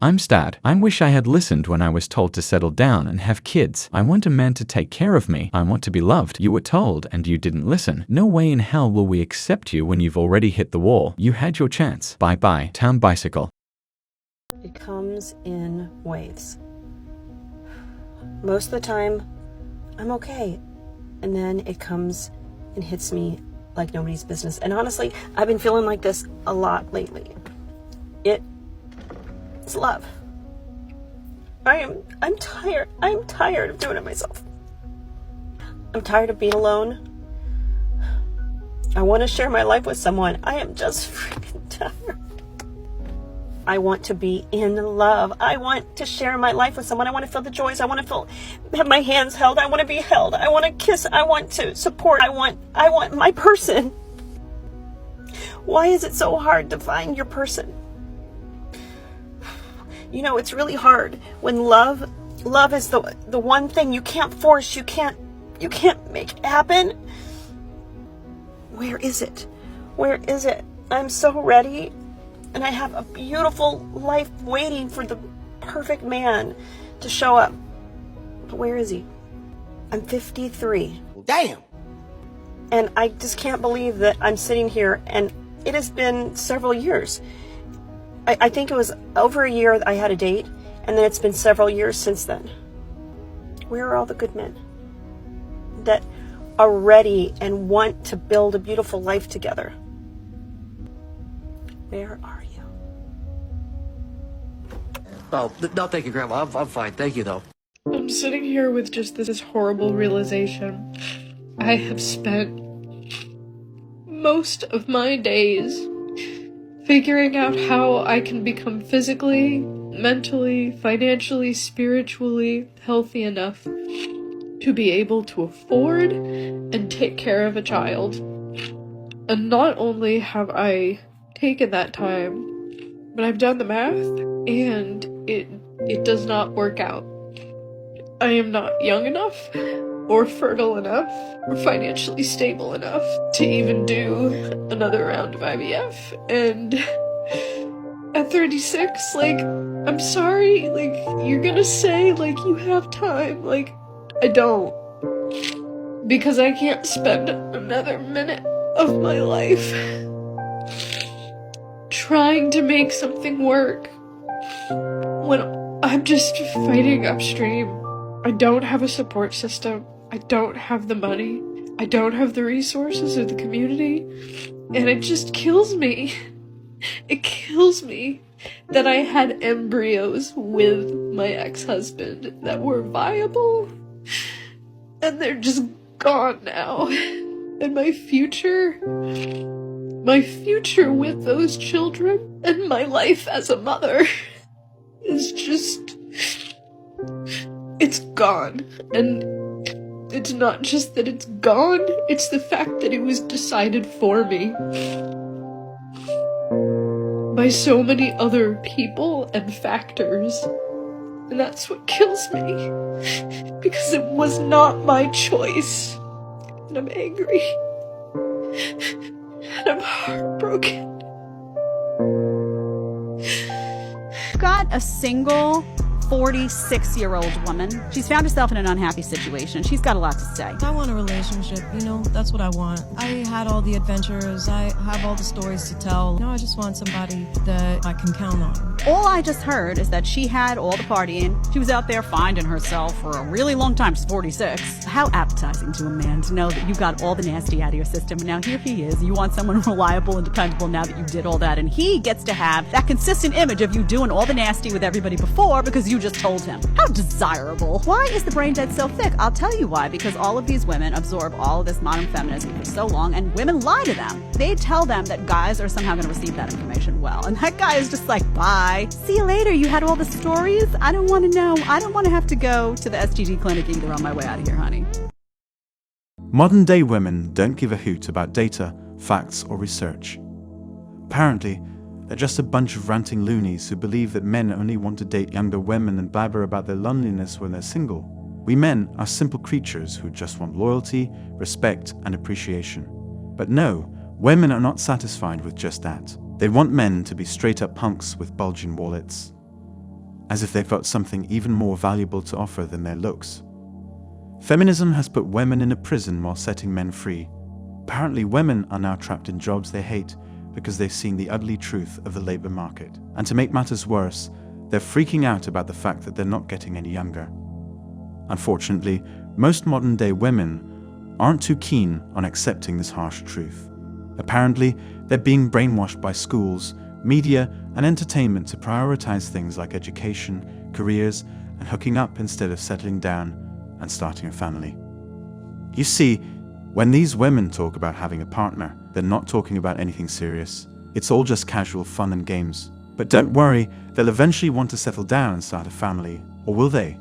I'm Stad. I wish I had listened when I was told to settle down and have kids. I want a man to take care of me. I want to be loved. You were told and you didn't listen. No way in hell will we accept you when you've already hit the wall. You had your chance. Bye-bye, town bicycle. It comes in waves. Most of the time, I'm okay. And then it comes and hits me like nobody's business. And honestly, I've been feeling like this a lot lately. It's love. I'm tired. I'm tired of doing it myself. I'm tired of being alone. I want to share my life with someone. I am just freaking tired. I want to be in love. I want to share my life with someone. I want to feel the joys. I want to have my hands held. I want to be held. I want to kiss. I want to support. I want my person. Why is it so hard to find your person? You know, it's really hard when love is the one thing you can't force, you can't make happen. Where is it? Where is it? I'm so ready, and I have a beautiful life waiting for the perfect man to show up. But where is he? I'm 53. Damn! And I just can't believe that I'm sitting here, and it has been several years. I think it was over a year that I had a date, and then it's been several years since then. Where are all the good men that are ready and want to build a beautiful life together? Where are you? Oh, no, thank you, Grandma. I'm fine. Thank you, though. I'm sitting here with just this horrible realization. I have spent most of my days figuring out how I can become physically, mentally, financially, spiritually healthy enough to be able to afford and take care of a child. And not only have I taken that time, but I've done the math, and it does not work out. I am not young enough, or fertile enough, or financially stable enough to even do another round of IVF. And at 36, like, I'm sorry, like, you're gonna say, like, you have time. Like, I don't. Because I can't spend another minute of my life trying to make something work when I'm just fighting upstream. I don't have a support system. I don't have the money. I don't have the resources or the community. And it just kills me. It kills me that I had embryos with my ex-husband that were viable. And they're just gone now. And my future with those children and my life as a mother is just, it's gone. And it's not just that it's gone, it's the fact that it was decided for me by so many other people and factors. And that's what kills me, because it was not my choice. And I'm angry. And I'm heartbroken. Got a single 46-year-old woman. She's found herself in an unhappy situation. She's got a lot to say. I want a relationship, you know, that's what I want. I had all the adventures, I have all the stories to tell. You know, I just want somebody that I can count on. All I just heard is that she had all the partying. She was out there finding herself for a really long time. She's 46. How appetizing to a man to know that you got all the nasty out of your system, and now here he is. You want someone reliable and dependable now that you did all that, and he gets to have that consistent image of you doing all the nasty with everybody before because you just told him. How desirable. Why is the brain dead so thick? I'll tell you why. Because all of these women absorb all of this modern feminism for so long, and women lie to them. They tell them that guys are somehow going to receive that information well, and that guy is just like, bye. See you later. You had all the stories? I don't want to know. I don't want to have to go to the STD clinic either on my way out of here, honey. Modern day women don't give a hoot about data, facts, or research. Apparently, they're just a bunch of ranting loonies who believe that men only want to date younger women and blabber about their loneliness when they're single. We men are simple creatures who just want loyalty, respect, and appreciation. But no, women are not satisfied with just that. They want men to be straight-up punks with bulging wallets. as if they've got something even more valuable to offer than their looks. Feminism has put women in a prison while setting men free. Apparently, women are now trapped in jobs they hate because they've seen the ugly truth of the labor market. And to make matters worse, they're freaking out about the fact that they're not getting any younger. Unfortunately, most modern-day women aren't too keen on accepting this harsh truth. Apparently, they're being brainwashed by schools, media, and entertainment to prioritize things like education, careers, and hooking up instead of settling down and starting a family. You see, when these women talk about having a partner, they're not talking about anything serious. It's all just casual fun and games. But don't worry, they'll eventually want to settle down and start a family, or will they?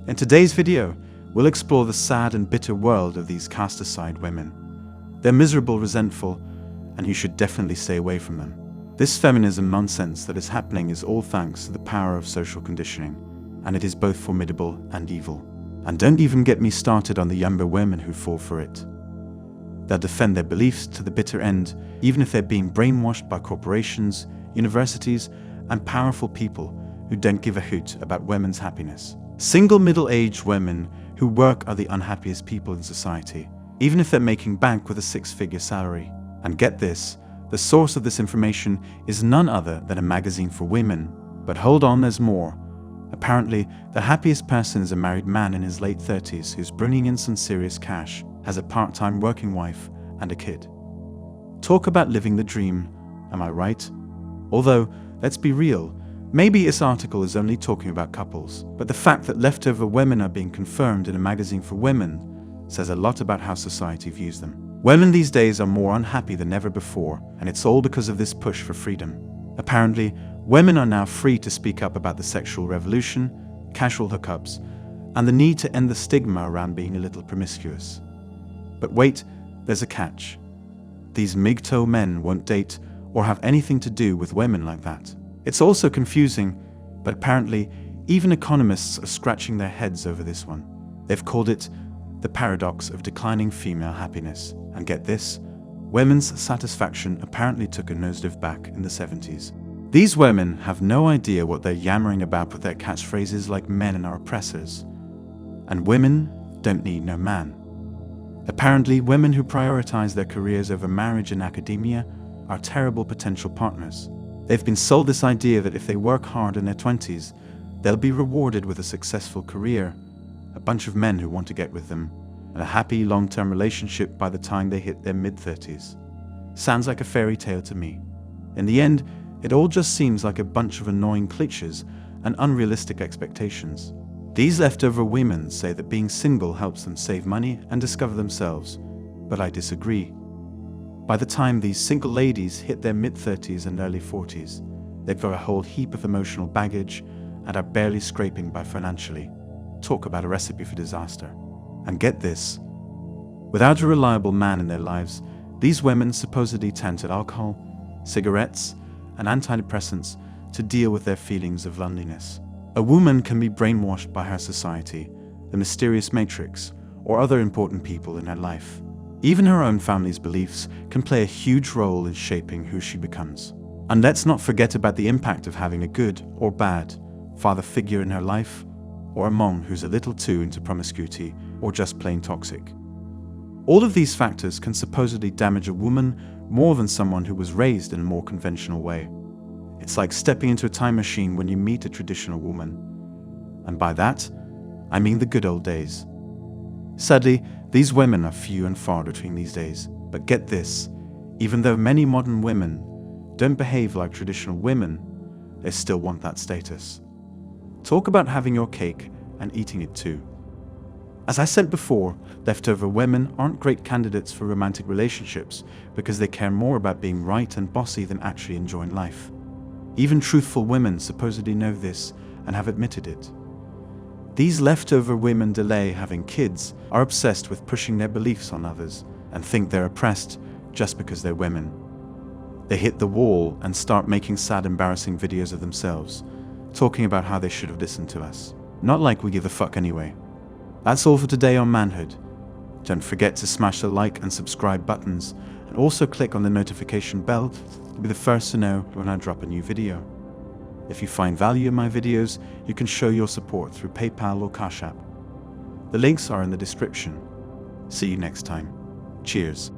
In today's video, we'll explore the sad and bitter world of these cast-aside women. They're miserable, resentful, and you should definitely stay away from them. This feminism nonsense that is happening is all thanks to the power of social conditioning, and it is both formidable and evil. And don't even get me started on the younger women who fall for it. They'll defend their beliefs to the bitter end, even if they're being brainwashed by corporations, universities, and powerful people who don't give a hoot about women's happiness. Single middle-aged women who work are the unhappiest people in society, even if they're making bank with a six-figure salary. And get this, the source of this information is none other than a magazine for women. But hold on, there's more. Apparently, the happiest person is a married man in his late 30s who's bringing in some serious cash, has a part-time working wife, and a kid. Talk about living the dream, am I right? Although, let's be real, maybe this article is only talking about couples, but the fact that leftover women are being confirmed in a magazine for women says a lot about how society views them. Women these days are more unhappy than ever before, and it's all because of this push for freedom. Apparently, women are now free to speak up about the sexual revolution, casual hookups, and the need to end the stigma around being a little promiscuous. But wait, there's a catch. These MGTOW men won't date or have anything to do with women like that. It's also confusing, but apparently even economists are scratching their heads over this one. They've called it the paradox of declining female happiness. And get this, women's satisfaction apparently took a nosedive back in the 70s. These women have no idea what they're yammering about with their catchphrases like men are oppressors. And women don't need no man. Apparently, women who prioritize their careers over marriage and academia are terrible potential partners. They've been sold this idea that if they work hard in their 20s, they'll be rewarded with a successful career, a bunch of men who want to get with them, and a happy long-term relationship by the time they hit their mid-30s. Sounds like a fairy tale to me. In the end, it all just seems like a bunch of annoying cliches and unrealistic expectations. These leftover women say that being single helps them save money and discover themselves, but I disagree. By the time these single ladies hit their mid-30s and early 40s, they've got a whole heap of emotional baggage and are barely scraping by financially. Talk about a recipe for disaster. And get this, without a reliable man in their lives, these women supposedly turn to alcohol, cigarettes, and antidepressants to deal with their feelings of loneliness. A woman can be brainwashed by her society, the mysterious matrix, or other important people in her life. Even her own family's beliefs can play a huge role in shaping who she becomes. And let's not forget about the impact of having a good or bad father figure in her life, or a mom who's a little too into promiscuity or just plain toxic. All of these factors can supposedly damage a woman more than someone who was raised in a more conventional way. It's like stepping into a time machine when you meet a traditional woman. And by that, I mean the good old days. Sadly, these women are few and far between these days. But get this, even though many modern women don't behave like traditional women, they still want that status. Talk about having your cake and eating it too. As I said before, leftover women aren't great candidates for romantic relationships because they care more about being right and bossy than actually enjoying life. Even truthful women supposedly know this and have admitted it. These leftover women delay having kids, are obsessed with pushing their beliefs on others, and think they're oppressed just because they're women. They hit the wall and start making sad, embarrassing videos of themselves, talking about how they should have listened to us. Not like we give a fuck anyway. That's all for today on Manhood. Don't forget to smash the like and subscribe buttons, and also click on the notification bell to be the first to know when I drop a new video. If you find value in my videos, you can show your support through PayPal or Cash App. The links are in the description. See you next time. Cheers.